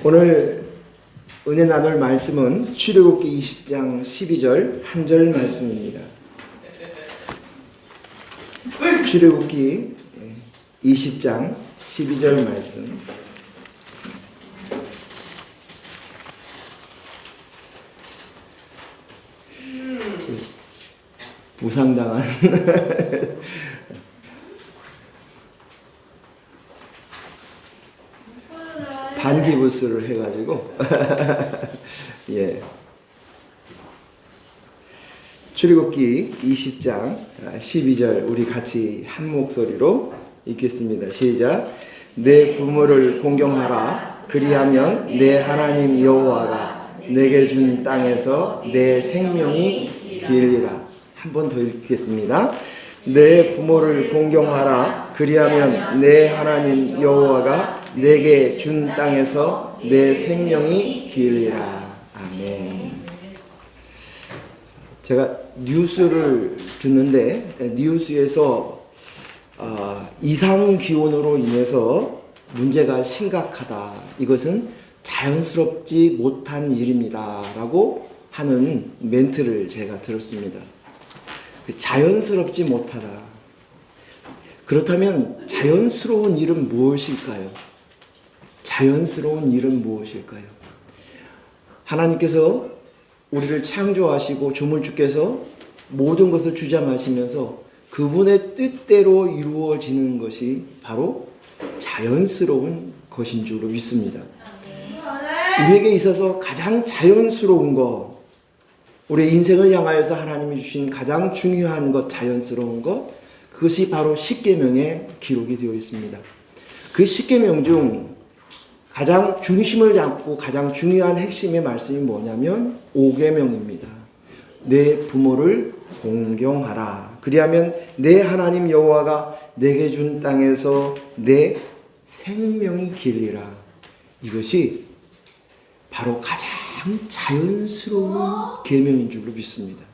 오늘 은혜 나눌 말씀은 출애굽기 20장 12절 한 절 말씀입니다. 출애굽기 20장 12절 말씀. 부상당한 반기부스를 해가지고 예. 출애굽기 20장 12절 우리 같이 한 목소리로 읽겠습니다. 시작. 내 부모를 공경하라. 그리하면 내 하나님 여호와가 내게 준 땅에서 내 생명이 길리라. 한 번 더 읽겠습니다. 내 부모를 공경하라. 그리하면 내 하나님 여호와가 내게 준 땅에서 내 생명이 길리라. 아멘. 제가 뉴스를 듣는데 뉴스에서 이상 기온으로 인해서 문제가 심각하다. 이것은 자연스럽지 못한 일입니다. 라고 하는 멘트를 제가 들었습니다. 자연스럽지 못하다. 그렇다면 자연스러운 일은 무엇일까요? 자연스러운 일은 무엇일까요? 하나님께서 우리를 창조하시고 조물주께서 모든 것을 주장하시면서 그분의 뜻대로 이루어지는 것이 바로 자연스러운 것인 줄로 믿습니다. 우리에게 있어서 가장 자연스러운 것, 우리의 인생을 향하여서 하나님이 주신 가장 중요한 것, 자연스러운 것, 그것이 바로 십계명에 기록이 되어 있습니다. 그 십계명 중 가장 중심을 잡고 가장 중요한 핵심의 말씀이 뭐냐면 5계명입니다. 내 부모를 공경하라. 그리하면 내 하나님 여호와가 내게 준 땅에서 내 생명이 길리라. 이것이 바로 가장 자연스러운 계명인 줄로 믿습니다.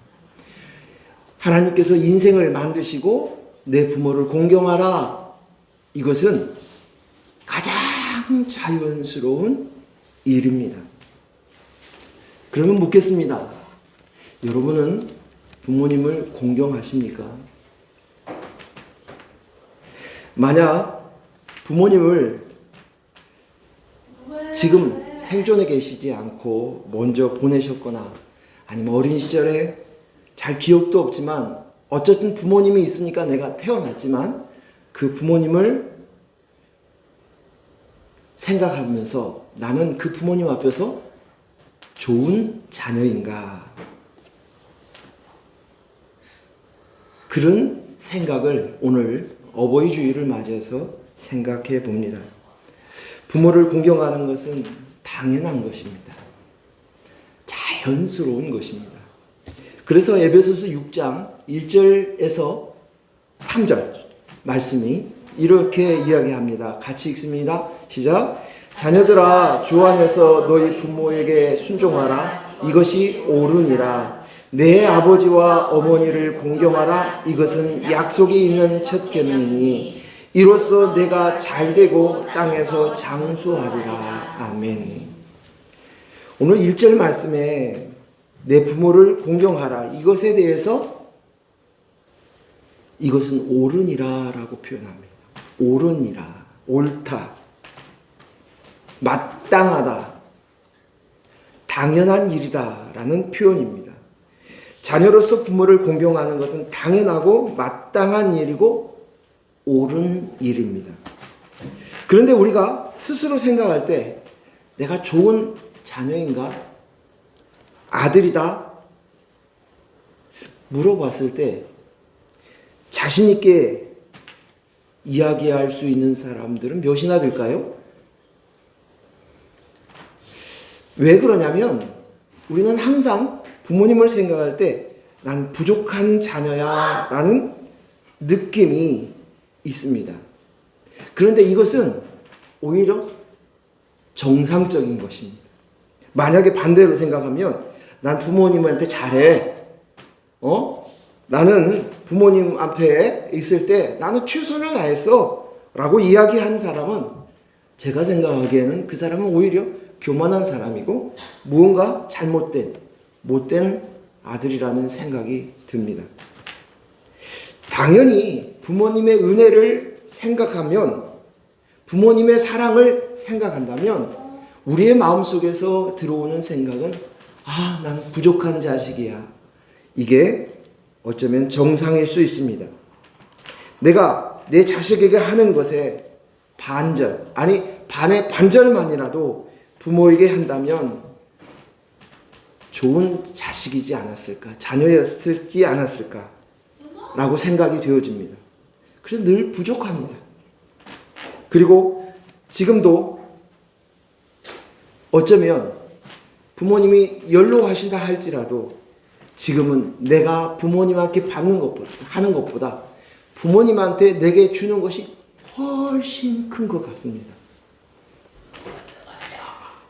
하나님께서 인생을 만드시고 내 부모를 공경하라. 이것은 가장 자연스러운 일입니다. 그러면 묻겠습니다. 여러분은 부모님을 공경하십니까? 만약 부모님을 지금 생존에 계시지 않고 먼저 보내셨거나 아니면 어린 시절에 잘 기억도 없지만 어쨌든 부모님이 있으니까 내가 태어났지만 그 부모님을 생각하면서 나는 그 부모님 앞에서 좋은 자녀인가? 그런 생각을 오늘 어버이 주일을 맞이해서 생각해 봅니다. 부모를 공경하는 것은 당연한 것입니다. 자연스러운 것입니다. 그래서 에베소서 6장 1절에서 3절 말씀이 이렇게 이야기합니다. 같이 읽습니다. 시작. 자녀들아 주 안에서 너희 부모에게 순종하라. 이것이 옳으니라. 내 아버지와 어머니를 공경하라. 이것은 약속이 있는 첫 계명이니 이로써 내가 잘되고 땅에서 장수하리라. 아멘. 오늘 1절 말씀에 내 부모를 공경하라. 이것에 대해서 이것은 옳으니라 라고 표현합니다. 옳으니라. 옳다. 마땅하다. 당연한 일이다 라는 표현입니다. 자녀로서 부모를 공경하는 것은 당연하고 마땅한 일이고 옳은 일입니다. 그런데 우리가 스스로 생각할 때 내가 좋은 자녀인가? 아들이다? 물어봤을 때 자신 있게 이야기할 수 있는 사람들은 몇이나 될까요? 왜 그러냐면 우리는 항상 부모님을 생각할 때 난 부족한 자녀야 라는 느낌이 있습니다. 그런데 이것은 오히려 정상적인 것입니다. 만약에 반대로 생각하면 난 부모님한테 잘해. 나는 부모님 앞에 있을 때 나는 최선을 다했어 라고 이야기하는 사람은 제가 생각하기에는 그 사람은 오히려 교만한 사람이고 무언가 못된 아들이라는 생각이 듭니다. 당연히 부모님의 은혜를 생각하면, 부모님의 사랑을 생각한다면 우리의 마음속에서 들어오는 생각은 난 부족한 자식이야. 이게 어쩌면 정상일 수 있습니다. 내가 내 자식에게 하는 것에 반의 반절만이라도 부모에게 한다면 좋은 자식이지 않았을까, 자녀였지 않았을까 라고 생각이 되어집니다. 그래서 늘 부족합니다. 그리고 지금도 어쩌면 부모님이 연로하신다 할지라도 지금은 내가 부모님한테 하는 것보다 부모님한테 내게 주는 것이 훨씬 큰 것 같습니다.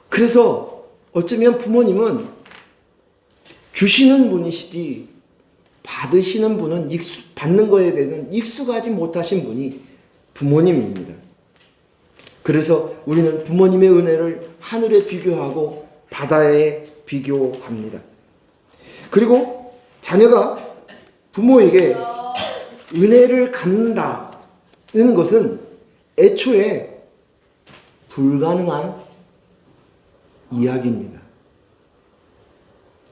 그래서 어쩌면 부모님은 주시는 분이시지 받으시는 분은 받는 거에 대한 익숙하지 못하신 분이 부모님입니다. 그래서 우리는 부모님의 은혜를 하늘에 비교하고 바다에 비교합니다. 그리고 자녀가 부모에게 은혜를 갚는다는 것은 애초에 불가능한 이야기입니다.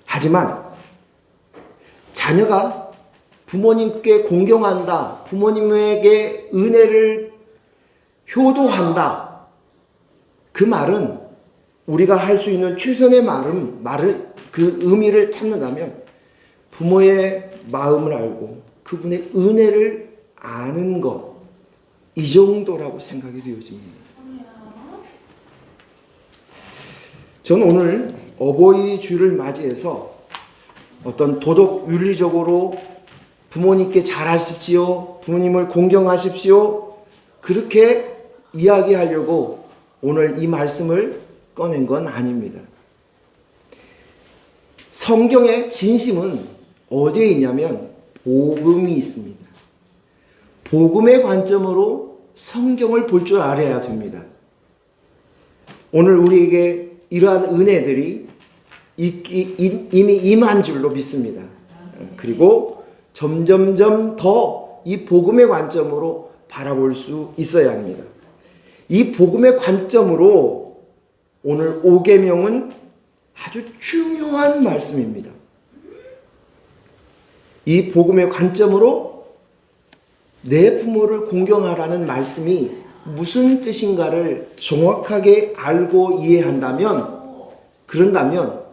하지만 자녀가 부모님께 공경한다, 부모님에게 은혜를 효도한다, 그 말은 우리가 할 수 있는 최선의 말을 그 의미를 찾는다면 부모의 마음을 알고 그분의 은혜를 아는 것, 이 정도라고 생각이 되어집니다. 저는 오늘 어버이 주를 맞이해서 어떤 도덕 윤리적으로 부모님께 잘하십시오, 부모님을 공경하십시오, 그렇게 이야기하려고 오늘 이 말씀을 꺼낸 건 아닙니다. 성경의 진심은 어디에 있냐면 복음이 있습니다. 복음의 관점으로 성경을 볼 줄 알아야 됩니다. 오늘 우리에게 이러한 은혜들이 이미 임한 줄로 믿습니다. 그리고 점점점 더 이 복음의 관점으로 바라볼 수 있어야 합니다. 이 복음의 관점으로 오늘 5계명은 아주 중요한 말씀입니다. 이 복음의 관점으로 내 부모를 공경하라는 말씀이 무슨 뜻인가를 정확하게 알고 그런다면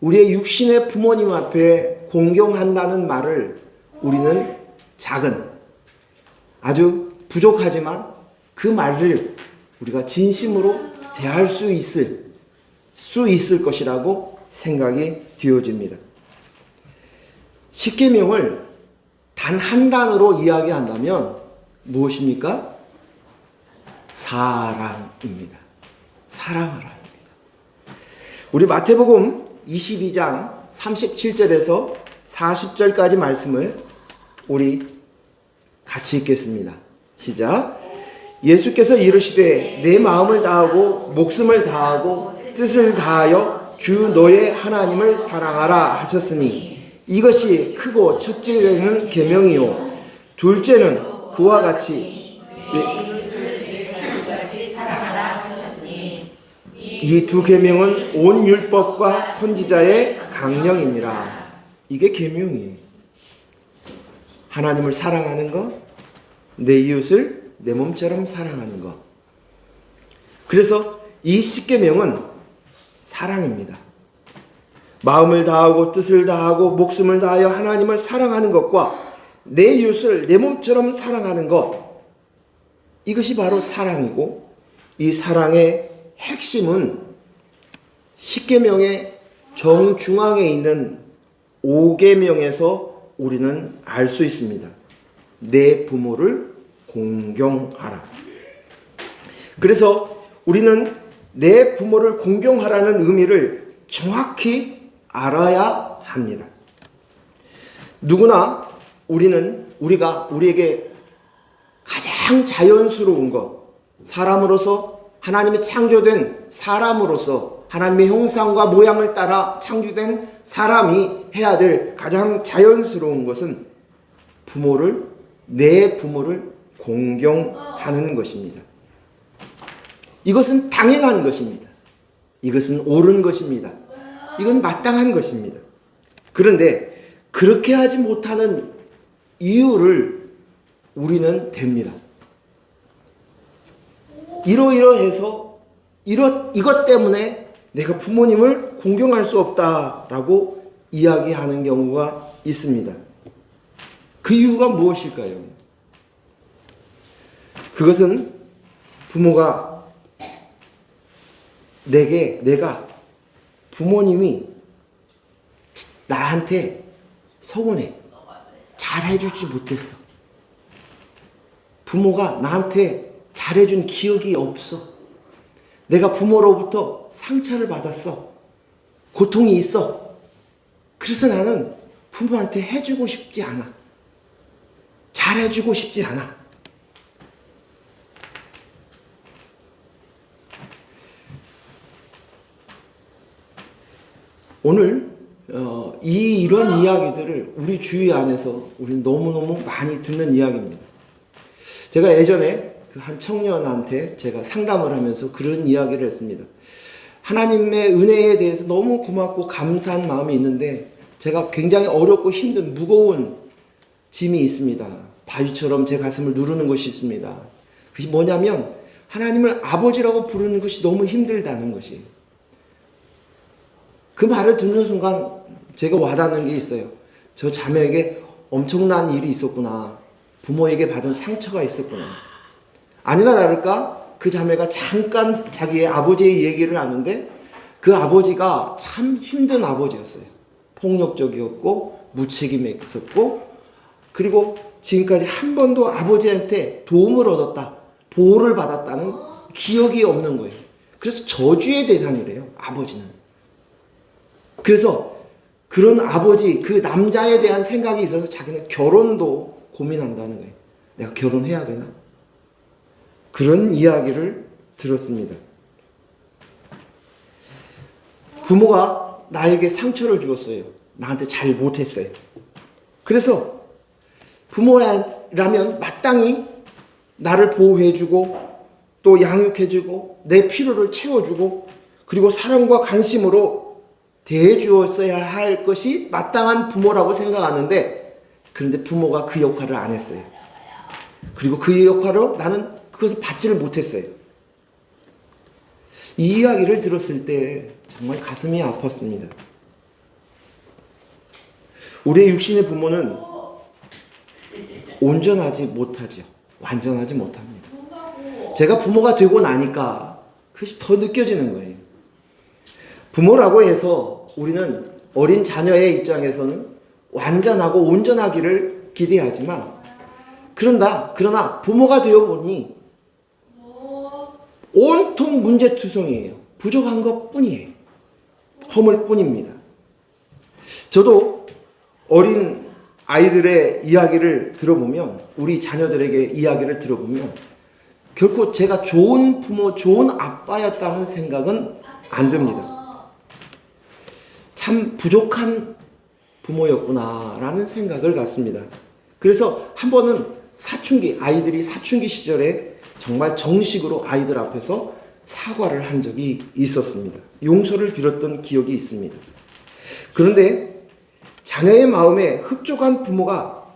우리의 육신의 부모님 앞에 공경한다는 말을 우리는 작은, 아주 부족하지만 그 말을 우리가 진심으로 대할 수 있을 것이라고 생각이 되어집니다. 십계명을 단 한 단어로 이야기한다면 무엇입니까? 사랑입니다. 사랑하라입니다. 우리 마태복음 22장 37절에서 40절까지 말씀을 우리 같이 읽겠습니다. 시작. 예수께서 이르시되 내 마음을 다하고 목숨을 다하고 뜻을 다하여 주 너의 하나님을 사랑하라 하셨으니 이것이 크고 첫째는 계명이요 둘째는 그와 같이 이 두 계명은 온 율법과 선지자의 강령이니라. 이게 계명이에요. 하나님을 사랑하는 것, 내 이웃을 내 몸처럼 사랑하는 것. 그래서 이 십계명은 사랑입니다. 마음을 다하고 뜻을 다하고 목숨을 다하여 하나님을 사랑하는 것과 내 이웃을 내 몸처럼 사랑하는 것, 이것이 바로 사랑이고, 이 사랑의 핵심은 십계명의 정중앙에 있는 5계명에서 우리는 알 수 있습니다. 내 부모를 공경하라. 그래서 우리는 내 부모를 공경하라는 의미를 정확히 알아야 합니다. 누구나 우리에게 가장 자연스러운 것, 사람으로서 하나님의 창조된 사람으로서 하나님의 형상과 모양을 따라 창조된 사람이 해야 될 가장 자연스러운 것은 내 부모를 공경하는 것입니다. 이것은 당연한 것입니다. 이것은 옳은 것입니다. 이건 마땅한 것입니다. 그런데 그렇게 하지 못하는 이유를 우리는 댑니다. 이러이러해서 이것 때문에 내가 부모님을 공경할 수 없다라고 이야기하는 경우가 있습니다. 그 이유가 무엇일까요? 그것은 부모가 내가 부모님이 나한테 서운해. 잘해주지 못했어. 부모가 나한테 잘해준 기억이 없어. 내가 부모로부터 상처를 받았어. 고통이 있어. 그래서 나는 부모한테 해주고 싶지 않아. 잘해주고 싶지 않아. 오늘 이런 이야기들을 우리 주위 안에서 우리는 너무너무 많이 듣는 이야기입니다. 제가 예전에 한 청년한테 제가 상담을 하면서 그런 이야기를 했습니다. 하나님의 은혜에 대해서 너무 고맙고 감사한 마음이 있는데 제가 굉장히 어렵고 힘든 무거운 짐이 있습니다. 바위처럼 제 가슴을 누르는 것이 있습니다. 그것이 뭐냐면 하나님을 아버지라고 부르는 것이 너무 힘들다는 것이에요. 그 말을 듣는 순간 제가 와닿는 게 있어요. 저 자매에게 엄청난 일이 있었구나. 부모에게 받은 상처가 있었구나. 아니나 다를까 그 자매가 잠깐 자기의 아버지의 얘기를 하는데 그 아버지가 참 힘든 아버지였어요. 폭력적이었고 무책임했었고 그리고 지금까지 한 번도 아버지한테 도움을 얻었다, 보호를 받았다는 기억이 없는 거예요. 그래서 저주의 대상이래요, 아버지는. 그래서 그런 아버지, 그 남자에 대한 생각이 있어서 자기는 결혼도 고민한다는 거예요. 내가 결혼해야 되나? 그런 이야기를 들었습니다. 부모가 나에게 상처를 주었어요. 나한테 잘 못했어요. 그래서 부모라면 마땅히 나를 보호해주고 또 양육해주고 내 필요를 채워주고 그리고 사랑과 관심으로 대해주었어야 할 것이 마땅한 부모라고 생각하는데 그런데 부모가 그 역할을 안 했어요. 그리고 그 역할로 나는 그것을 받지를 못했어요. 이 이야기를 들었을 때 정말 가슴이 아팠습니다. 우리의 육신의 부모는 온전하지 못하죠. 완전하지 못합니다. 제가 부모가 되고 나니까 그것이 더 느껴지는 거예요. 부모라고 해서 우리는 어린 자녀의 입장에서는 완전하고 온전하기를 기대하지만 그러나 부모가 되어보니 온통 문제투성이에요. 부족한 것뿐이에요. 허물 뿐입니다. 저도 어린 아이들의 이야기를 들어보면 우리 자녀들에게 이야기를 들어보면 결코 제가 좋은 부모, 좋은 아빠였다는 생각은 안 듭니다. 참 부족한 부모였구나라는 생각을 갖습니다. 그래서 한 번은 아이들이 사춘기 시절에 정말 정식으로 아이들 앞에서 사과를 한 적이 있었습니다. 용서를 빌었던 기억이 있습니다. 그런데 자녀의 마음에 흡족한 부모가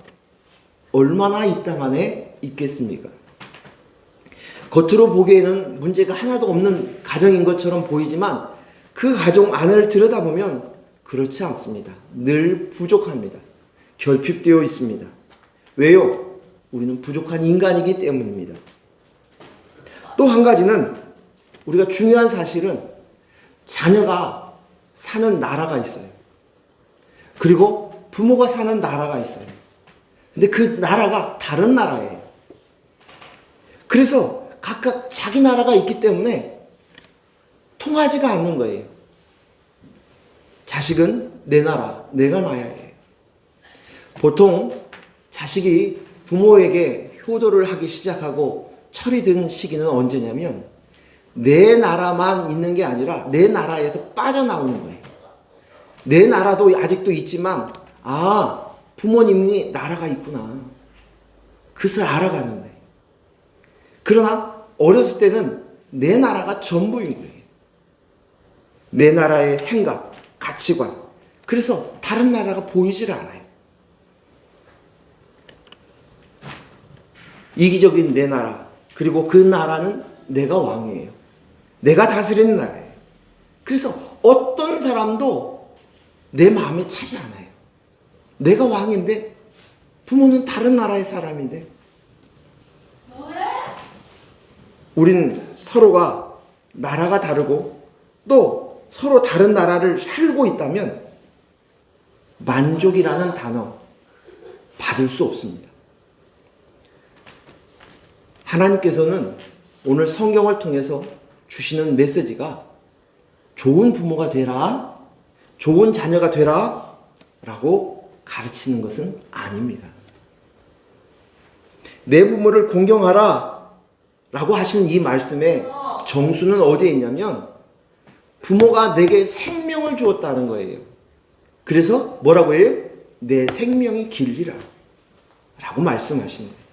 얼마나 이 땅 안에 있겠습니까? 겉으로 보기에는 문제가 하나도 없는 가정인 것처럼 보이지만 그 가정 안을 들여다보면 그렇지 않습니다. 늘 부족합니다. 결핍되어 있습니다. 왜요? 우리는 부족한 인간이기 때문입니다. 또 한 가지는 우리가 중요한 사실은 자녀가 사는 나라가 있어요. 그리고 부모가 사는 나라가 있어요. 근데 그 나라가 다른 나라예요. 그래서 각각 자기 나라가 있기 때문에 통하지가 않는 거예요. 자식은 내 나라, 내가 나야 해. 보통 자식이 부모에게 효도를 하기 시작하고 철이 든 시기는 언제냐면 내 나라만 있는 게 아니라 내 나라에서 빠져나오는 거예요. 내 나라도 아직도 있지만 부모님이 나라가 있구나. 그것을 알아가는 거예요. 그러나 어렸을 때는 내 나라가 전부인 거예요. 내 나라의 생각, 가치관. 그래서 다른 나라가 보이질 않아요. 이기적인 내 나라, 그리고 그 나라는 내가 왕이에요. 내가 다스리는 나라예요. 그래서 어떤 사람도 내 마음에 차지 않아요. 내가 왕인데 부모는 다른 나라의 사람인데 우린 서로가 나라가 다르고 또 서로 다른 나라를 살고 있다면 만족이라는 단어 받을 수 없습니다. 하나님께서는 오늘 성경을 통해서 주시는 메시지가 좋은 부모가 되라, 좋은 자녀가 되라 라고 가르치는 것은 아닙니다. 내 부모를 공경하라 라고 하신 이 말씀의 정수는 어디에 있냐면 부모가 내게 생명을 주었다는 거예요. 그래서 뭐라고 해요? 내 생명이 길리라 라고 말씀하시는 거예요.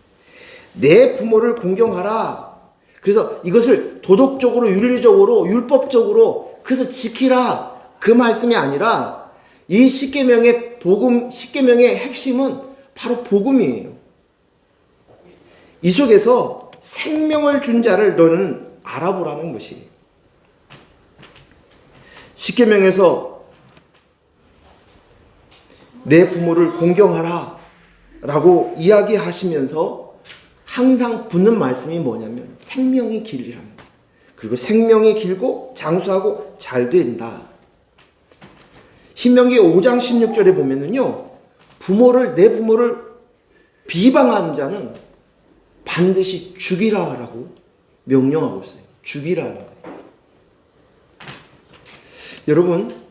내 부모를 공경하라. 그래서 이것을 도덕적으로, 윤리적으로, 율법적으로 그래서 지키라 그 말씀이 아니라 이 십계명의 복음, 십계명의 핵심은 바로 복음이에요. 이 속에서 생명을 준 자를 너는 알아보라는 것이에요. 십계명에서 내 부모를 공경하라 라고 이야기하시면서 항상 붙는 말씀이 뭐냐면 생명이 길리라는 거예요. 그리고 생명이 길고 장수하고 잘 된다. 신명기 5장 16절에 보면은요, 내 부모를 비방하는 자는 반드시 죽이라라고 명령하고 있어요. 죽이라는 거예요. 여러분,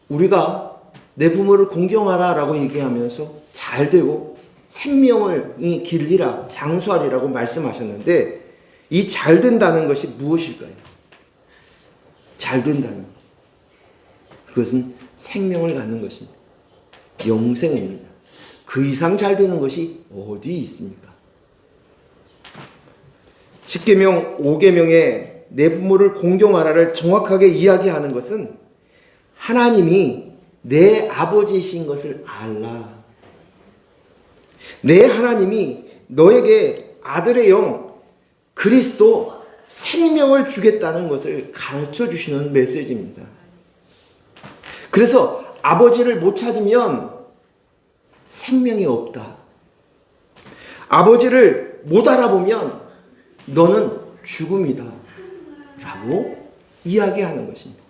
우리가 내 부모를 공경하라라고 얘기하면서 잘 되고 생명을 길리라, 장수하리라고 말씀하셨는데 이 잘 된다는 것이 무엇일까요? 잘 된다는 것. 그것은 생명을 갖는 것입니다. 영생입니다. 그 이상 잘 되는 것이 어디 있습니까? 십계명 5계명에 내 부모를 공경하라를 정확하게 이야기하는 것은 하나님이 내 아버지이신 것을 알라. 내 하나님이 너에게 아들의 영 그리스도 생명을 주겠다는 것을 가르쳐 주시는 메시지입니다. 그래서 아버지를 못 찾으면 생명이 없다. 아버지를 못 알아보면 너는 죽음이다 라고 이야기하는 것입니다.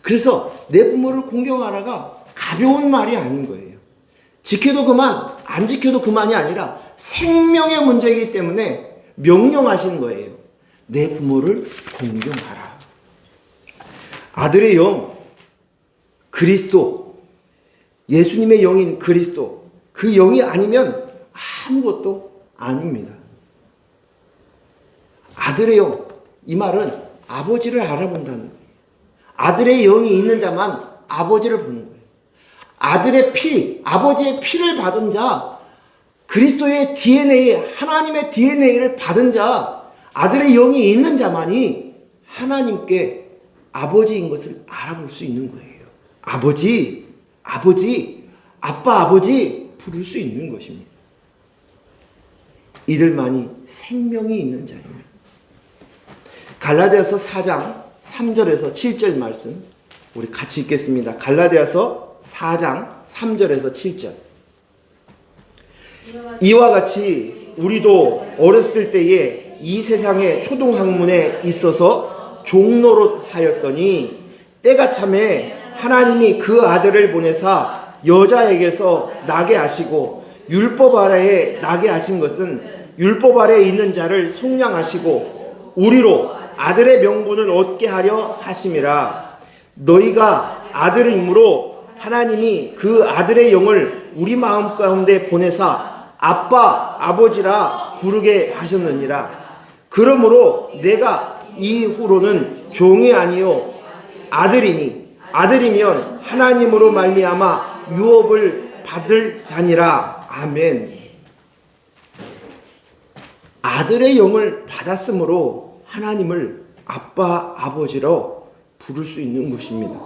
그래서 내 부모를 공경하라가 가벼운 말이 아닌 거예요. 지켜도 그만, 안 지켜도 그만이 아니라 생명의 문제이기 때문에 명령하시는 거예요. 내 부모를 공경하라. 아들의 영, 그리스도, 예수님의 영인 그리스도, 그 영이 아니면 아무것도 아닙니다. 아들의 영, 이 말은 아버지를 알아본다는 거예요. 아들의 영이 있는 자만 아버지를 보는 거예요. 아들의 피, 아버지의 피를 받은 자, 그리스도의 DNA, 하나님의 DNA를 받은 자, 아들의 영이 있는 자만이 하나님께 아버지인 것을 알아볼 수 있는 거예요. 아버지, 아빠, 아버지 부를 수 있는 것입니다. 이들만이 생명이 있는 자입니다. 갈라디아서 4장 3절에서 7절 말씀 우리 같이 읽겠습니다. 갈라디아서 4장 3절에서 7절. 이와 같이 우리도 어렸을 때에 이 세상의 초등학문에 있어서 종노릇 하였더니 때가 참에 하나님이 그 아들을 보내사 여자에게서 나게 하시고 율법 아래에 나게 하신 것은 율법 아래에 있는 자를 속량하시고 우리로 아들의 명분을 얻게 하려 하심이라. 너희가 아들이므로 하나님이 그 아들의 영을 우리 마음 가운데 보내사 아빠, 아버지라 부르게 하셨느니라. 그러므로 내가 이후로는 종이 아니요 아들이니 아들이면 하나님으로 말미암아 유업을 받을 자니라. 아멘. 아들의 영을 받았으므로 하나님을 아빠 아버지로 부를 수 있는 것입니다.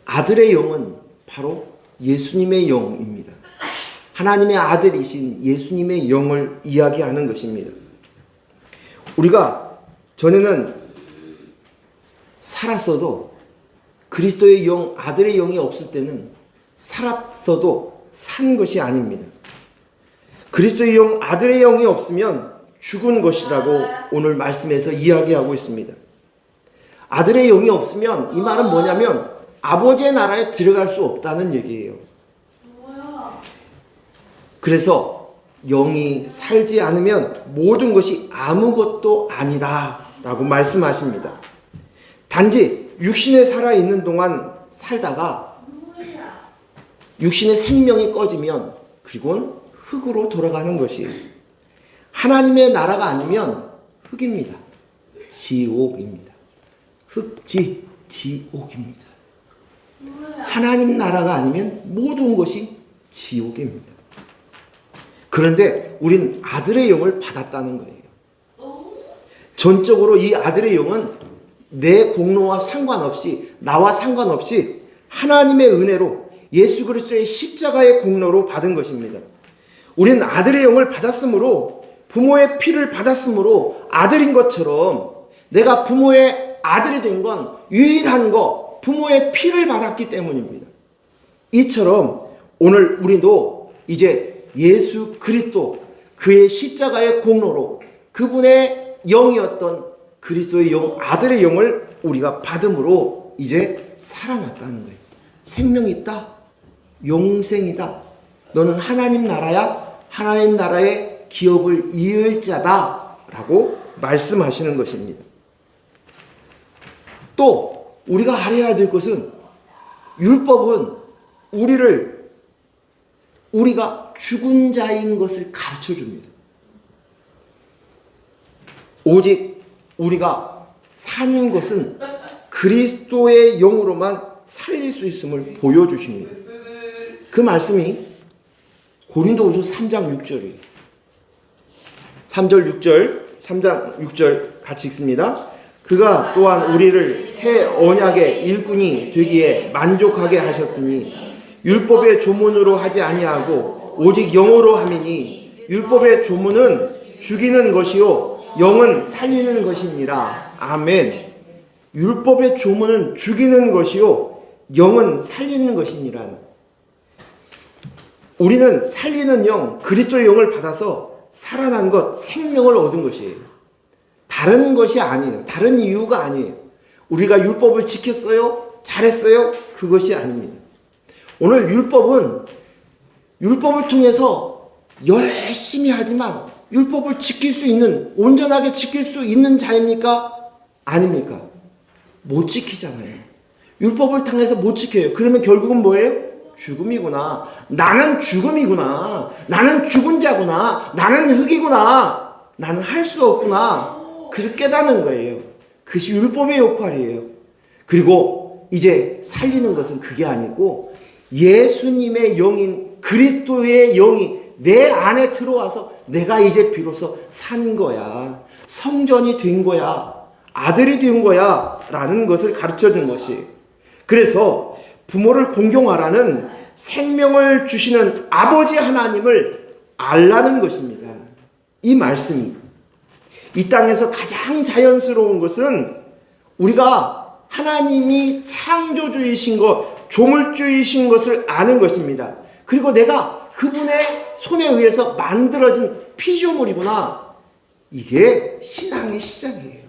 아들의 영은 바로 예수님의 영입니다. 하나님의 아들이신 예수님의 영을 이야기하는 것입니다. 우리가 전에는 살았어도 그리스도의 영, 아들의 영이 없을 때는 살았어도 산 것이 아닙니다. 그리스도의 영, 아들의 영이 없으면 죽은 것이라고 오늘 말씀에서 이야기하고 있습니다. 아들의 영이 없으면 이 말은 뭐냐면 아버지의 나라에 들어갈 수 없다는 얘기예요. 그래서 영이 살지 않으면 모든 것이 아무것도 아니다 라고 말씀하십니다. 단지 육신에 살아있는 동안 살다가 육신의 생명이 꺼지면 그리고는 흙으로 돌아가는 것이에요. 하나님의 나라가 아니면 흙입니다. 지옥입니다. 흙지, 지옥입니다. 하나님 나라가 아니면 모든 것이 지옥입니다. 그런데 우린 아들의 영을 받았다는 거예요. 전적으로 이 아들의 영은 내 공로와 상관없이, 나와 상관없이 하나님의 은혜로 예수 그리스도의 십자가의 공로로 받은 것입니다. 우리는 아들의 영을 받았으므로, 부모의 피를 받았으므로 아들인 것처럼 내가 부모의 아들이 된 건 유일한 거, 부모의 피를 받았기 때문입니다. 이처럼 오늘 우리도 이제 예수 그리스도, 그의 십자가의 공로로 그분의 영이었던 그리스도의 영, 아들의 영을 우리가 받음으로 이제 살아났다는 거예요. 생명이 있다. 영생이다. 너는 하나님 나라야. 하나님 나라의 기업을 이을 자다 라고 말씀하시는 것입니다. 또 우리가 알아야 될 것은 율법은 우리가 죽은 자인 것을 가르쳐 줍니다. 오직 우리가 산 것은 그리스도의 영으로만 살릴 수 있음을 보여주십니다. 그 말씀이 고린도후서 3장 6절이에요. 3장 6절 같이 읽습니다. 그가 또한 우리를 새 언약의 일꾼이 되기에 만족하게 하셨으니 율법의 조문으로 하지 아니하고 오직 영으로 함이니 율법의 조문은 죽이는 것이요 영은 살리는 것이니라. 아멘. 율법의 조문은 죽이는 것이요 영은 살리는 것이니라. 우리는 살리는 영, 그리스도의 영을 받아서 살아난 것, 생명을 얻은 것이에요. 다른 것이 아니에요. 다른 이유가 아니에요. 우리가 율법을 지켰어요? 잘했어요? 그것이 아닙니다. 오늘 율법을 통해서 열심히 하지만 율법을 지킬 수 있는, 온전하게 지킬 수 있는 자입니까? 아닙니까? 못 지키잖아요. 율법을 통해서 못 지켜요. 그러면 결국은 뭐예요? 죽음이구나. 나는 죽음이구나. 나는 죽은 자구나. 나는 흙이구나. 나는 할 수 없구나. 그걸 깨닫는 거예요. 그것이 율법의 역할이에요. 그리고 이제 살리는 것은 그게 아니고 예수님의 영인 그리스도의 영이 내 안에 들어와서 내가 이제 비로소 산 거야. 성전이 된 거야. 아들이 된 거야. 라는 것을 가르쳐 준 것이. 그래서 부모를 공경하라는 생명을 주시는 아버지 하나님을 알라는 것입니다. 이 말씀이. 이 땅에서 가장 자연스러운 것은 우리가 하나님이 창조주이신 것, 조물주이신 것을 아는 것입니다. 그리고 내가 그분의 손에 의해서 만들어진 피조물이구나. 이게 신앙의 시작이에요.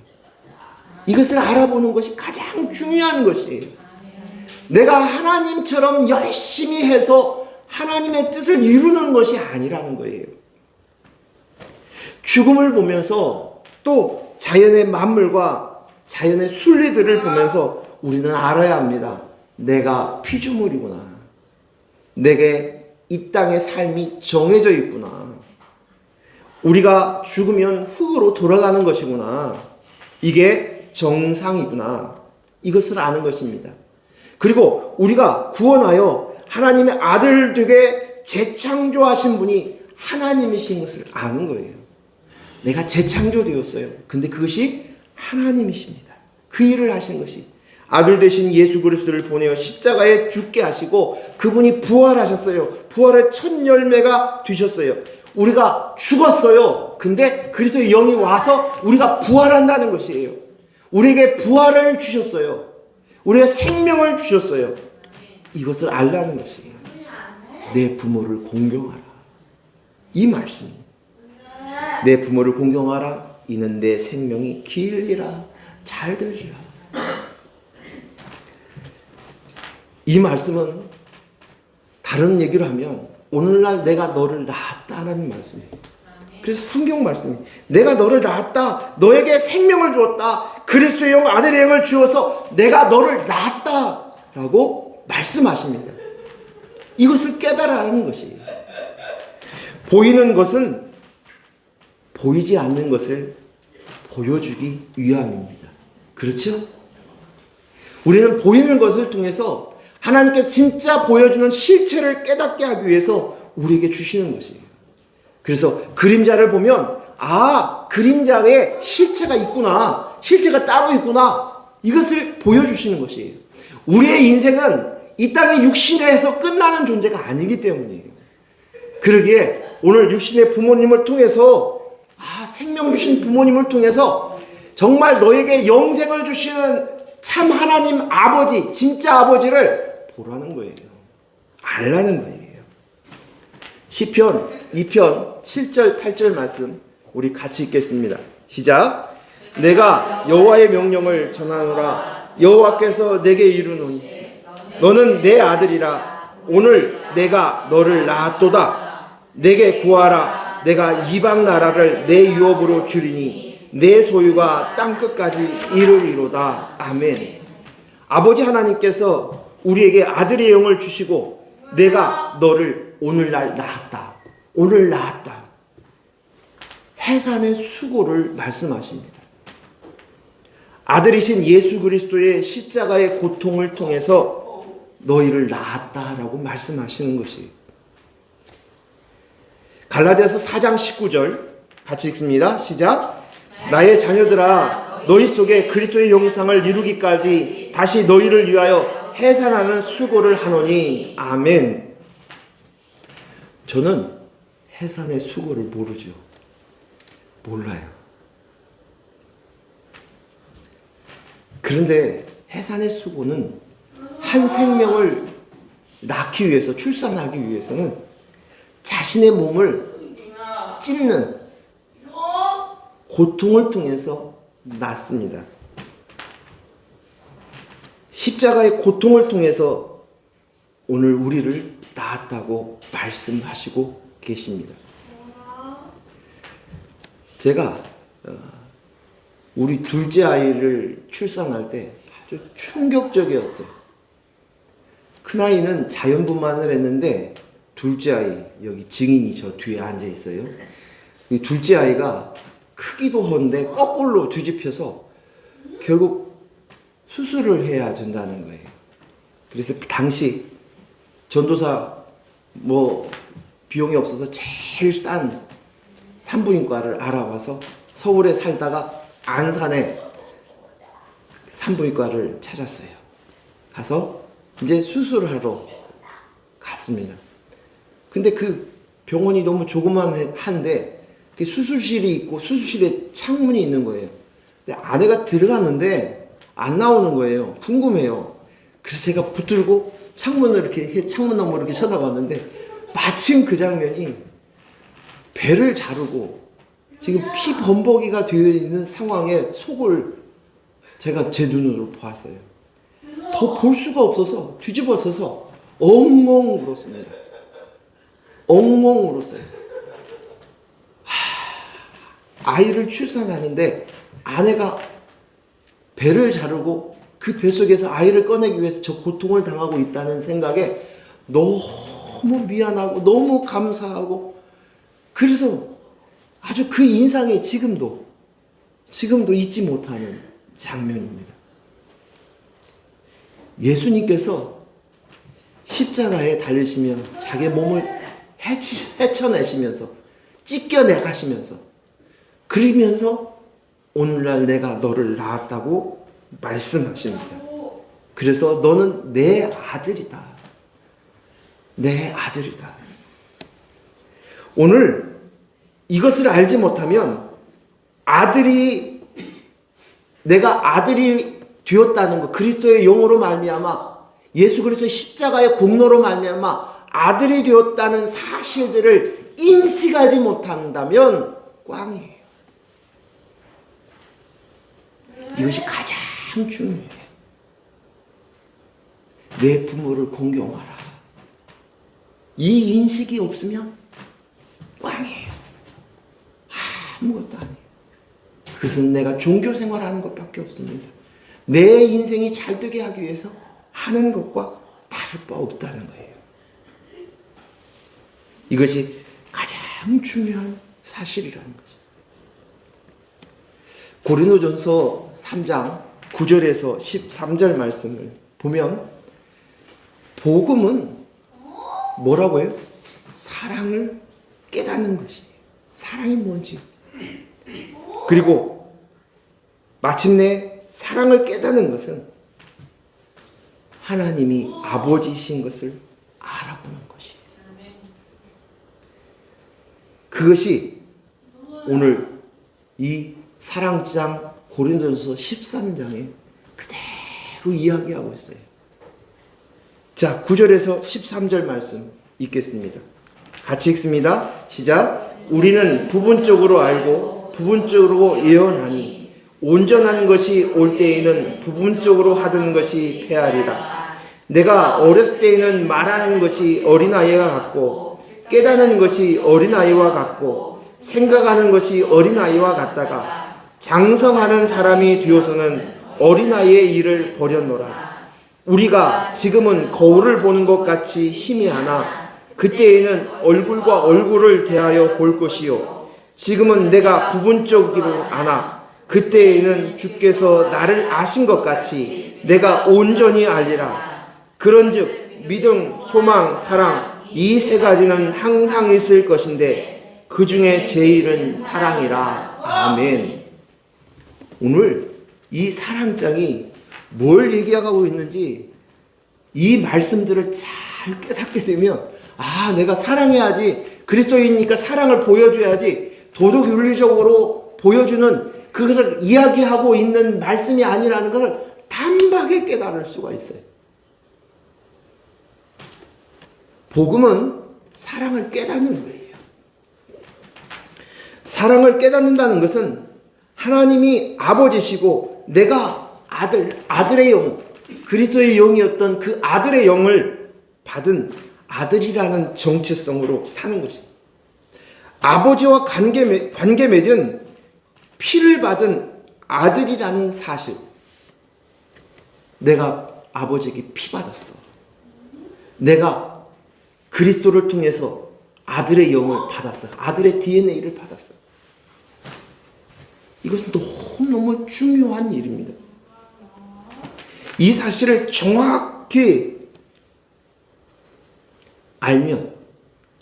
이것을 알아보는 것이 가장 중요한 것이에요. 내가 하나님처럼 열심히 해서 하나님의 뜻을 이루는 것이 아니라는 거예요. 죽음을 보면서 또 자연의 만물과 자연의 순리들을 보면서 우리는 알아야 합니다. 내가 피조물이구나. 내게 이 땅의 삶이 정해져 있구나. 우리가 죽으면 흙으로 돌아가는 것이구나. 이게 정상이구나. 이것을 아는 것입니다. 그리고 우리가 구원하여 하나님의 아들 되게 재창조하신 분이 하나님이신 것을 아는 거예요. 내가 재창조되었어요. 근데 그것이 하나님이십니다. 그 일을 하신 것이 아들 되신 예수 그리스도를 보내어 십자가에 죽게 하시고 그분이 부활하셨어요. 부활의 첫 열매가 되셨어요. 우리가 죽었어요. 근데 그리스도의 영이 와서 우리가 부활한다는 것이에요. 우리에게 부활을 주셨어요. 우리의 생명을 주셨어요. 이것을 알라는 것이에요. 내 부모를 공경하라. 이 말씀입니다. 내 부모를 공경하라. 이는 내 생명이 길리라. 잘 되리라. 이 말씀은 다른 얘기로 하면 오늘날 내가 너를 낳았다라는 말씀이에요. 그래서 성경 말씀이 내가 너를 낳았다. 너에게 생명을 주었다. 그리스도의 영 아들의 영을 주어서 내가 너를 낳았다. 라고 말씀하십니다. 이것을 깨달아라는 것이에요. 보이는 것은 보이지 않는 것을 보여주기 위함입니다. 그렇죠? 우리는 보이는 것을 통해서 하나님께 진짜 보여주는 실체를 깨닫게 하기 위해서 우리에게 주시는 것이에요. 그래서 그림자를 보면 그림자에 실체가 있구나. 실체가 따로 있구나. 이것을 보여주시는 것이에요. 우리의 인생은 이 땅의 육신에서 끝나는 존재가 아니기 때문이에요. 그러기에 오늘 육신의 부모님을 통해서 생명 주신 부모님을 통해서 정말 너에게 영생을 주시는 참 하나님 아버지, 진짜 아버지를 보라는 거예요. 알라는 거예요. 시편 2편 7절 8절 말씀 우리 같이 읽겠습니다. 시작. 내가 여호와의 명령을 전하노라. 여호와께서 내게 이르노니 너는 내 아들이라. 오늘 내가 너를 낳았도다. 내게 구하라. 내가 이방 나라를 내 유업으로 주리니 내 소유가 땅끝까지 이르리로다. 아멘. 아버지 하나님께서 우리에게 아들의 영을 주시고 내가 너를 오늘날 낳았다. 오늘 낳았다. 해산의 수고를 말씀하십니다. 아들이신 예수 그리스도의 십자가의 고통을 통해서 너희를 낳았다라고 말씀하시는 것이 갈라디아서 4장 19절 같이 읽습니다. 시작. 나의 자녀들아 너희 속에 그리스도의 영상을 이루기까지 다시 너희를 위하여 해산하는 수고를 하노니 아멘. 저는 해산의 수고를 모르죠. 몰라요. 그런데 해산의 수고는 한 생명을 낳기 위해서, 출산하기 위해서는 자신의 몸을 찢는 고통을 통해서 낳습니다. 십자가의 고통을 통해서 오늘 우리를 낳았다고 말씀하시고 계십니다. 제가 우리 둘째 아이를 출산할 때 아주 충격적이었어요. 큰아이는 자연분만을 했는데 둘째 아이, 여기 증인이 저 뒤에 앉아 있어요. 이 둘째 아이가 크기도 한데 거꾸로 뒤집혀서 결국 수술을 해야 된다는 거예요. 그래서 그 당시 전도사 비용이 없어서 제일 싼 산부인과를 알아봐서 서울에 살다가 안산에 산부인과를 찾았어요. 가서 이제 수술을 하러 갔습니다. 근데 그 병원이 너무 조그만한데 수술실이 있고 수술실에 창문이 있는 거예요. 근데 아내가 들어갔는데 안 나오는 거예요. 궁금해요. 그래서 제가 붙들고 창문을 이렇게 창문 너머로 이렇게 쳐다봤는데 마침 그 장면이 배를 자르고 지금 피 범벅이가 되어 있는 상황에 속을 제가 제 눈으로 보았어요. 더 볼 수가 없어서 뒤집어 서서 엉엉 울었습니다. 엉엉 울었어요. 아이를 출산하는데 아내가 배를 자르고 그 뱃속에서 아이를 꺼내기 위해서 저 고통을 당하고 있다는 생각에 너무 미안하고 너무 감사하고 그래서 아주 그 인상이 지금도 잊지 못하는 장면입니다. 예수님께서 십자가에 달리시며 자기 몸을 헤쳐내시면서 찢겨내가시면서 그러면서 오늘날 내가 너를 낳았다고 말씀하십니다. 그래서 너는 내 아들이다. 내 아들이다. 오늘 이것을 알지 못하면 내가 아들이 되었다는 것, 그리스도의 영으로 말미암아 예수 그리스도의 십자가의 공로로 말미암아 아들이 되었다는 사실들을 인식하지 못한다면 꽝이에요. 이것이 가장 중요해요. 내 부모를 공경하라. 이 인식이 없으면 꽝이에요. 아무것도 아니에요. 그것은 내가 종교 생활하는 것밖에 없습니다. 내 인생이 잘 되게 하기 위해서 하는 것과 다를 바 없다는 거예요. 이것이 가장 중요한 사실이라는 것이죠. 고린도전서 3장 9절에서 13절 말씀을 보면 복음은 뭐라고 해요? 사랑을 깨닫는 것이에요. 사랑이 뭔지. 그리고 마침내 사랑을 깨닫는 것은 하나님이 아버지이신 것을 알아보는 것이에요. 그것이 오늘 이 사랑장 고린도전서 13장에 그대로 이야기하고 있어요. 자, 9절에서 13절 말씀 읽겠습니다. 같이 읽습니다. 시작. 우리는 부분적으로 알고 부분적으로 예언하니 온전한 것이 올 때에는 부분적으로 하던 것이 패하리라. 내가 어렸을 때에는 말하는 것이 어린아이와 같고 깨닫는 것이 어린아이와 같고 생각하는 것이 어린아이와 같다가 장성하는 사람이 되어서는 어린아이의 일을 버렸노라. 우리가 지금은 거울을 보는 것 같이 희미하나 그때에는 얼굴과 얼굴을 대하여 볼 것이요 지금은 내가 부분적으로 아나 그때에는 주께서 나를 아신 것 같이 내가 온전히 알리라. 그런즉 믿음, 소망, 사랑 이 세 가지는 항상 있을 것인데 그 중에 제일은 사랑이라. 아멘. 오늘 이 사랑장이 뭘 얘기하고 있는지 이 말씀들을 잘 깨닫게 되면 내가 사랑해야지, 그리스도인이니까 사랑을 보여줘야지, 도덕 윤리적으로 보여주는 그것을 이야기하고 있는 말씀이 아니라는 것을 단박에 깨달을 수가 있어요. 복음은 사랑을 깨닫는 거예요. 사랑을 깨닫는다는 것은 하나님이 아버지시고 내가 아들의 영, 그리스도의 영이었던 그 아들의 영을 받은 아들이라는 정체성으로 사는 것입니다. 아버지와 관계 맺은 피를 받은 아들이라는 사실. 내가 아버지에게 피 받았어. 내가 그리스도를 통해서 아들의 영을 받았어. 아들의 DNA를 받았어. 이것은 너무너무 중요한 일입니다. 이 사실을 정확히 알면,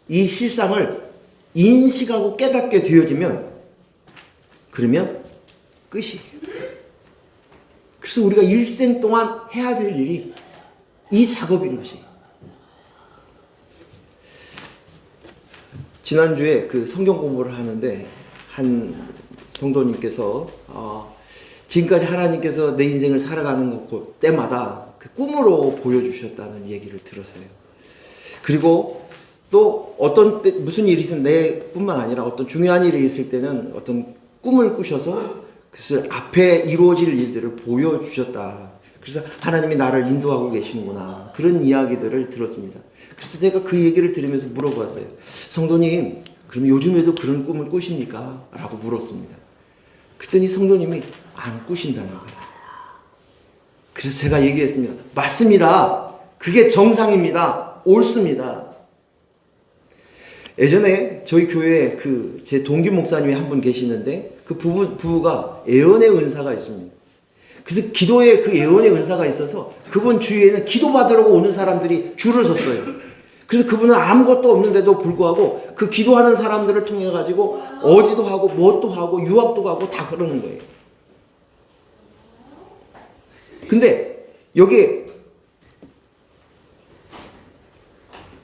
이 실상을 인식하고 깨닫게 되어지면, 그러면 끝이에요. 그래서 우리가 일생 동안 해야 될 일이 이 작업인 것이에요. 지난주에 그 성경 공부를 하는데 한 성도님께서 지금까지 하나님께서 내 인생을 살아가는 때마다 그 꿈으로 보여주셨다는 얘기를 들었어요. 그리고 또 어떤 때 무슨 일이 있으면 내뿐만 아니라 어떤 중요한 일이 있을 때는 어떤 꿈을 꾸셔서 그것을 앞에 이루어질 일들을 보여주셨다. 그래서 하나님이 나를 인도하고 계시는구나. 그런 이야기들을 들었습니다. 그래서 제가 그 얘기를 들으면서 물어봤어요. 성도님, 그럼 요즘에도 그런 꿈을 꾸십니까? 라고 물었습니다. 그랬더니 성도님이 안 꾸신다는 거예요. 그래서 제가 얘기했습니다. 맞습니다. 그게 정상입니다. 옳습니다. 예전에 저희 교회에 제 동기 목사님이 한 분 계시는데 그 부부가 예언의 은사가 있습니다. 그래서 기도에 그 예언의 은사가 있어서 그분 주위에는 기도받으려고 오는 사람들이 줄을 섰어요. 그래서 그분은 아무것도 없는데도 불구하고 그 기도하는 사람들을 통해 가지고 어디도 하고 뭣도 하고 유학도 가고 다 그러는 거예요. 근데 여기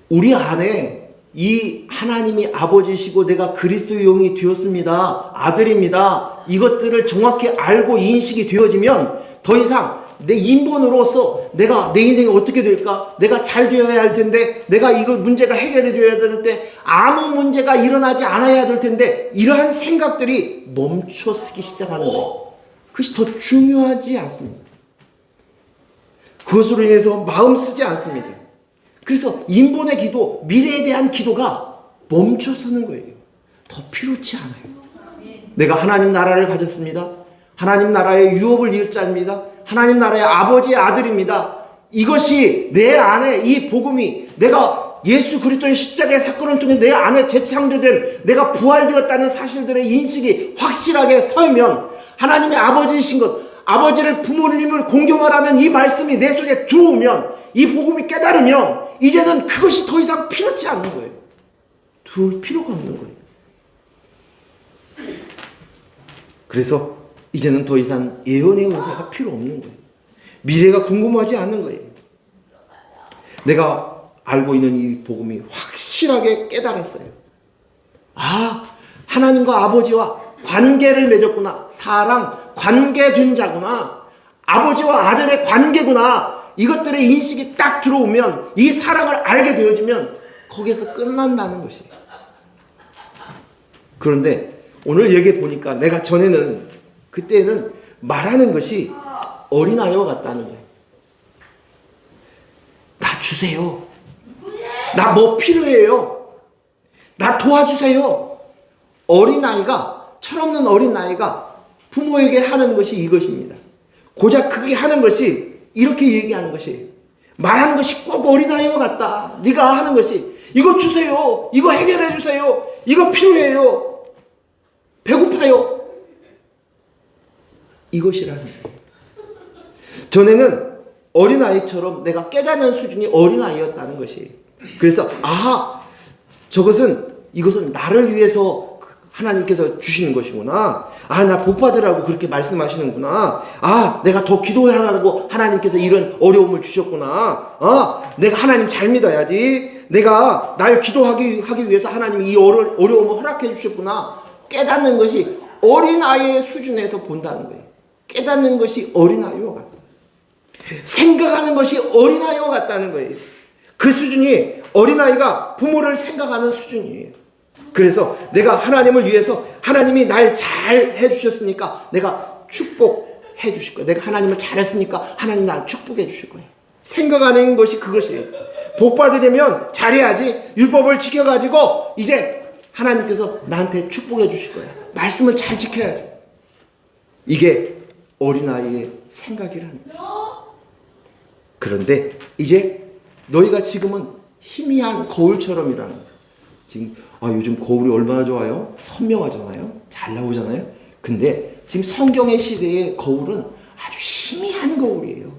우리 안에 이 하나님이 아버지시고 내가 그리스도의 영이 되었습니다. 아들입니다. 이것들을 정확히 알고 인식이 되어지면 더 이상 내 인본으로서 내가 내 인생이 어떻게 될까? 내가 잘 되어야 할 텐데, 내가 이거 문제가 해결이 되어야 되는데, 아무 문제가 일어나지 않아야 될 텐데, 이러한 생각들이 멈춰서기 시작하는 거예요. 그것이 더 중요하지 않습니다. 그것으로 인해서 마음 쓰지 않습니다. 그래서 인본의 기도, 미래에 대한 기도가 멈춰서는 거예요. 더 필요치 않아요. 내가 하나님 나라를 가졌습니다. 하나님 나라의 유업을 이을 자입니다. 하나님 나라의 아버지의 아들입니다. 이것이 내 안에 이 복음이 내가 예수 그리스도의 십자가의 사건을 통해 내 안에 재창조된 내가 부활되었다는 사실들의 인식이 확실하게 서면 하나님의 아버지이신 것, 아버지를 부모님을 공경하라는 이 말씀이 내 속에 들어오면 이 복음이 깨달으면 이제는 그것이 더 이상 필요치 않는 거예요. 들어올 필요가 없는 거예요. 그래서 이제는 더 이상 예언의 은사가 필요 없는 거예요. 미래가 궁금하지 않는 거예요. 내가 알고 있는 이 복음이 확실하게 깨달았어요. 아, 하나님과 아버지와 관계를 맺었구나. 사랑, 관계된 자구나. 아버지와 아들의 관계구나. 이것들의 인식이 딱 들어오면, 이 사랑을 알게 되어지면 거기에서 끝난다는 것이에요. 그런데 오늘 얘기해 보니까 내가 전에는 그때는 말하는 것이 어린아이와 같다는 거예요. 나 주세요. 나 뭐 필요해요. 나 도와주세요. 어린아이가, 철없는 어린아이가 부모에게 하는 것이 이것입니다. 고작 그게 하는 것이 이렇게 얘기하는 것이에요. 말하는 것이 꼭 어린아이와 같다. 네가 하는 것이 이거 주세요. 이거 해결해 주세요. 이거 필요해요. 배고파요. 이것이라는 거예요. 전에는 어린아이처럼 내가 깨닫는 수준이 어린아이였다는 것이에요. 그래서 이것은 나를 위해서 하나님께서 주시는 것이구나. 나 복 받으라고 그렇게 말씀하시는구나. 내가 더 기도하라고 하나님께서 이런 어려움을 주셨구나. 내가 하나님 잘 믿어야지. 내가 날 기도하기 위해서 하나님이 이 어려움을 허락해 주셨구나. 깨닫는 것이 어린아이의 수준에서 본다는 거예요. 깨닫는 것이 어린아이와 같다. 생각하는 것이 어린아이와 같다는 거예요. 그 수준이 어린아이가 부모를 생각하는 수준이에요. 그래서 내가 하나님을 위해서 하나님이 날 잘 해주셨으니까 내가 축복해 주실 거예요. 내가 하나님을 잘했으니까 하나님 날 축복해 주실 거예요. 생각하는 것이 그것이에요. 복 받으려면 잘해야지. 율법을 지켜가지고 이제 하나님께서 나한테 축복해 주실 거예요. 말씀을 잘 지켜야지. 이게 어린아이의 생각이라는 거예요. 그런데 이제 너희가 지금은 희미한 거울처럼이라는 거예요. 지금 요즘 거울이 얼마나 좋아요? 선명하잖아요. 잘 나오잖아요. 근데 지금 성경의 시대의 거울은 아주 희미한 거울이에요.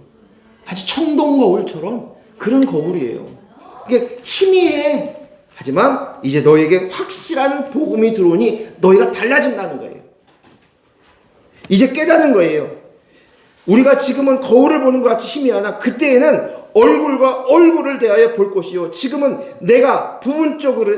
아주 청동 거울처럼 그런 거울이에요. 그게 희미해. 하지만 이제 너에게 확실한 복음이 들어오니 너희가 달라진다는 거예요. 이제 깨닫는 거예요. 우리가 지금은 거울을 보는 것 같이 희미하나 그때에는 얼굴과 얼굴을 대하여 볼 것이요. 지금은 내가 부분적으로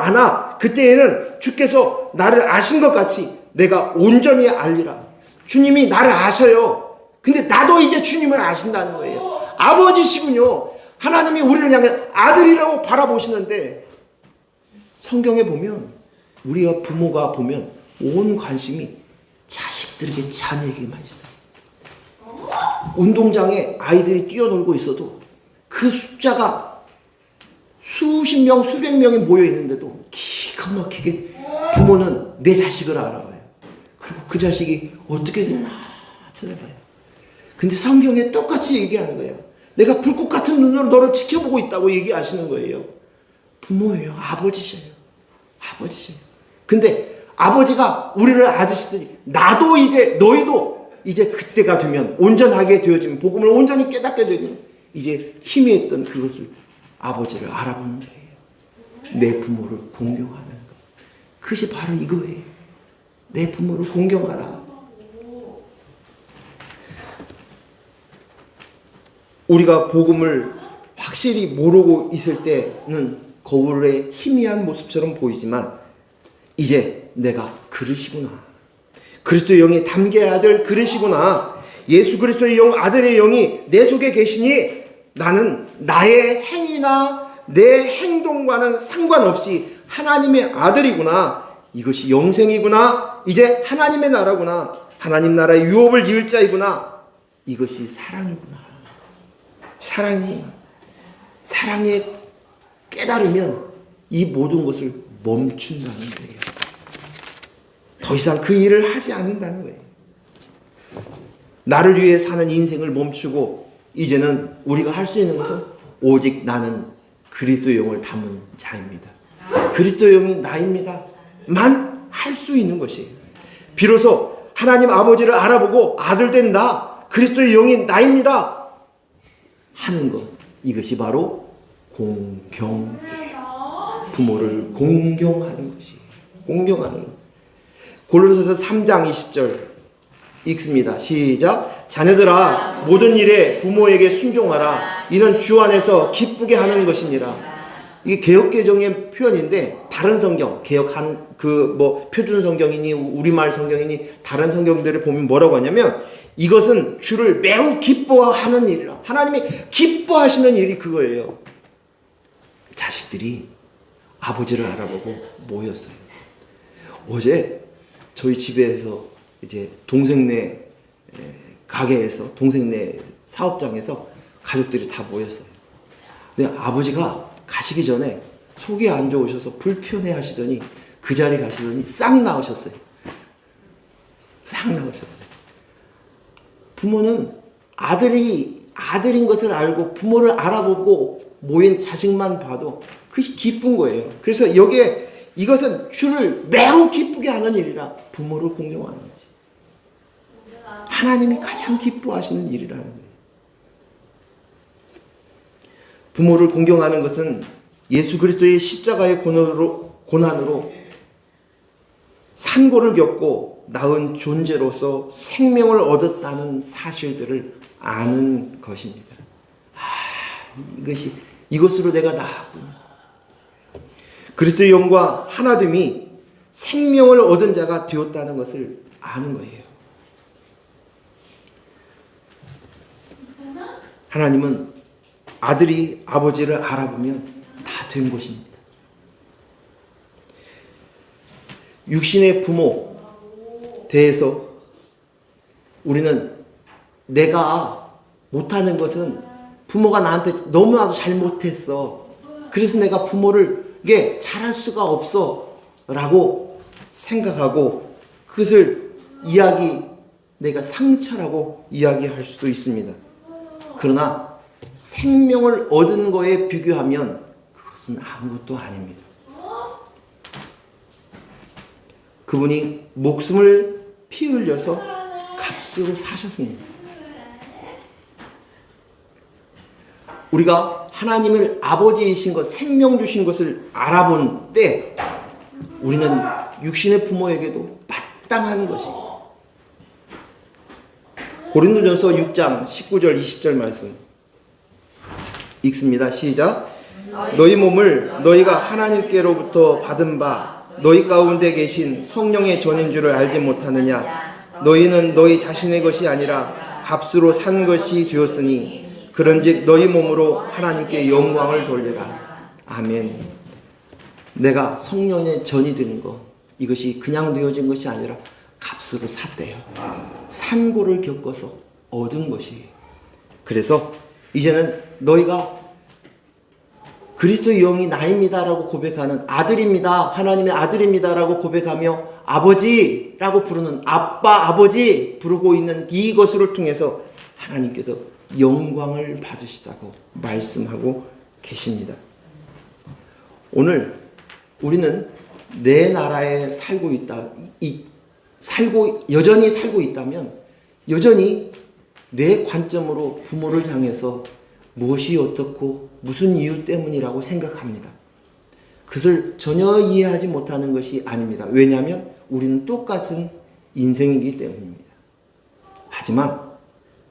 아나 그때에는 주께서 나를 아신 것 같이 내가 온전히 알리라. 주님이 나를 아셔요. 근데 나도 이제 주님을 아신다는 거예요. 아버지시군요. 하나님이 우리를 향해 아들이라고 바라보시는데 성경에 보면 우리가 부모가 보면 온 관심이 자식들에게 자녀에게만 있어요. 운동장에 아이들이 뛰어놀고 있어도 그 숫자가 수십 명, 수백 명이 모여 있는데도 기가 막히게 부모는 내 자식을 알아봐요. 그리고 그 자식이 어떻게 되나 찾아봐요. 근데 성경에 똑같이 얘기하는 거예요. 내가 불꽃 같은 눈으로 너를 지켜보고 있다고 얘기하시는 거예요. 부모예요. 아버지셔요. 아버지셔요. 근데 아버지가 우리를 아주시더니 나도 이제 너희도 이제 그때가 되면 온전하게 되어지면 복음을 온전히 깨닫게 되면 이제 희미했던 그것을 아버지를 알아보는 거예요. 내 부모를 공경하는 것. 그것이 바로 이거예요. 내 부모를 공경하라. 우리가 복음을 확실히 모르고 있을 때는 거울의 희미한 모습처럼 보이지만 이제 내가 그릇이구나. 그리스도의 영이 담겨야 될 그릇이구나. 예수 그리스도의 영, 아들의 영이 내 속에 계시니 나는 나의 행위나 내 행동과는 상관없이 하나님의 아들이구나. 이것이 영생이구나. 이제 하나님의 나라구나. 하나님 나라의 유업을 이을 자이구나. 이것이 사랑이구나. 사랑이구나. 사랑에 깨달으면 이 모든 것을 멈춘다는 거예요. 더 이상 그 일을 하지 않는다는 거예요. 나를 위해 사는 인생을 멈추고 이제는 우리가 할 수 있는 것은 오직 나는 그리스도의 영을 담은 자입니다. 그리스도의 영이 나입니다. 만 할 수 있는 것이에요. 비로소 하나님 아버지를 알아보고 아들 된 나, 그리스도의 영이 나입니다. 하는 것. 이것이 바로 공경이에요. 부모를 공경하는 것이에요. 공경하는 것. 골로새서 3장 20절 읽습니다. 시작. 자녀들아 모든 일에 부모에게 순종하라. 이는 주 안에서 기쁘게 하는 것이니라. 이게 개역개정의 표현인데 다른 성경, 개역한 표준 성경이니 우리말 성경이니 다른 성경들을 보면 뭐라고 하냐면 이것은 주를 매우 기뻐하는 일이라. 하나님이 기뻐하시는 일이 그거예요. 자식들이 아버지를 알아보고 모였어요. 어제 저희 집에서 이제 동생네 가게에서 동생네 사업장에서 가족들이 다 모였어요. 근데 아버지가 가시기 전에 속이 안 좋으셔서 불편해 하시더니 그 자리 가시더니 싹 나오셨어요. 싹 나오셨어요. 부모는 아들인 것을 알고 부모를 알아보고 모인 자식만 봐도 그것이 기쁜 거예요. 그래서 여기에 이것은 주를 매우 기쁘게 하는 일이라 부모를 공경하는 것이. 하나님이 가장 기뻐하시는 일이라는 거예요. 부모를 공경하는 것은 예수 그리스도의 십자가의 고난으로 산고를 겪고 낳은 존재로서 생명을 얻었다는 사실들을 아는 것입니다. 이것으로 내가 나았구나. 그리스도의 영과 하나됨이 생명을 얻은 자가 되었다는 것을 아는 거예요. 하나님은 아들이 아버지를 알아보면 다 된 것입니다. 육신의 부모 대해서 우리는 내가 못하는 것은 부모가 나한테 너무나도 잘못했어. 그래서 내가 부모를 잘할 수가 없어 라고 생각하고 그것을 내가 상처라고 이야기할 수도 있습니다. 그러나 생명을 얻은 거에 비교하면 그것은 아무것도 아닙니다. 그분이 목숨을 피 흘려서 값으로 사셨습니다. 우리가 하나님을 아버지이신 것, 생명 주신 것을 알아본 때 우리는 육신의 부모에게도 마땅한 것이에요. 고린도전서 6장 19절 20절 말씀 읽습니다. 시작. 너희 몸을 너희가 하나님께로부터 받은 바 너희 가운데 계신 성령의 전인 줄을 알지 못하느냐. 너희는 너희 자신의 것이 아니라 값으로 산 것이 되었으니 그런즉 너희 몸으로 하나님께 영광을 돌리라. 아멘. 내가 성령의 전이 되는 것, 이것이 그냥 되어진 것이 아니라 값으로 샀대요. 산고를 겪어서 얻은 것이에요. 그래서 이제는 너희가 그리스도의 영이 나입니다라고 고백하는 아들입니다. 하나님의 아들입니다라고 고백하며 아버지라고 부르는 아빠, 아버지 부르고 있는 이것을 통해서 하나님께서 영광을 받으시다고 말씀하고 계십니다. 오늘 우리는 내 나라에 여전히 살고 있다면 여전히 내 관점으로 부모를 향해서 무엇이 어떻고 무슨 이유 때문이라고 생각합니다. 그것을 전혀 이해하지 못하는 것이 아닙니다. 왜냐하면 우리는 똑같은 인생이기 때문입니다. 하지만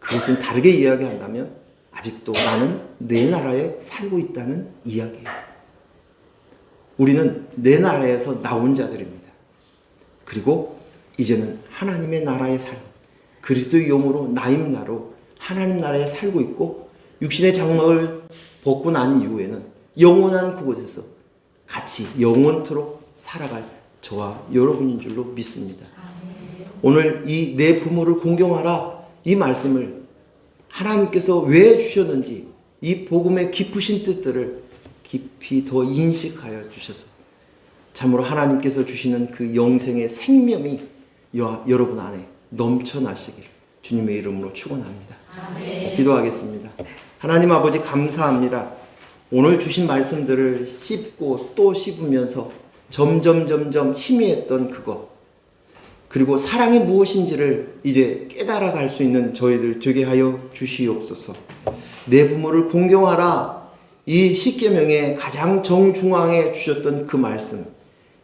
그것은 다르게 이야기한다면 아직도 나는 내 나라에 살고 있다는 이야기예요. 우리는 내 나라에서 나온 자들입니다. 그리고 이제는 하나님의 나라에 살고 그리스도의 영으로 나임나로 하나님 나라에 살고 있고 육신의 장막을 벗고 난 이후에는 영원한 그곳에서 같이 영원토록 살아갈 저와 여러분인 줄로 믿습니다. 오늘 이 내 부모를 공경하라 이 말씀을 하나님께서 왜 주셨는지 이 복음의 깊으신 뜻들을 깊이 더 인식하여 주셔서 참으로 하나님께서 주시는 그 영생의 생명이 여러분 안에 넘쳐나시기를 주님의 이름으로 축원합니다. 기도하겠습니다. 하나님 아버지 감사합니다. 오늘 주신 말씀들을 씹고 또 씹으면서 점점 희미했던 그것 그리고 사랑이 무엇인지를 이제 깨달아갈 수 있는 저희들 되게 하여 주시옵소서. 내 부모를 공경하라 이 십계명의 가장 정중앙에 주셨던 그 말씀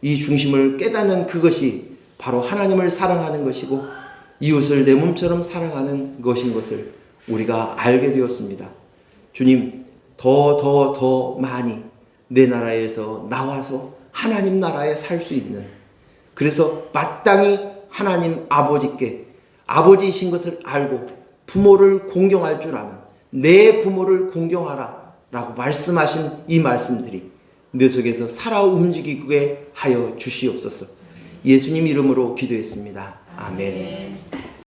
이 중심을 깨닫는 그것이 바로 하나님을 사랑하는 것이고 이웃을 내 몸처럼 사랑하는 것인 것을 우리가 알게 되었습니다. 주님 더 많이 내 나라에서 나와서 하나님 나라에 살 수 있는 그래서 마땅히 하나님 아버지께 아버지이신 것을 알고 부모를 공경할 줄 아는 내 부모를 공경하라 라고 말씀하신 이 말씀들이 내 속에서 살아 움직이게 하여 주시옵소서. 예수님 이름으로 기도했습니다. 아멘.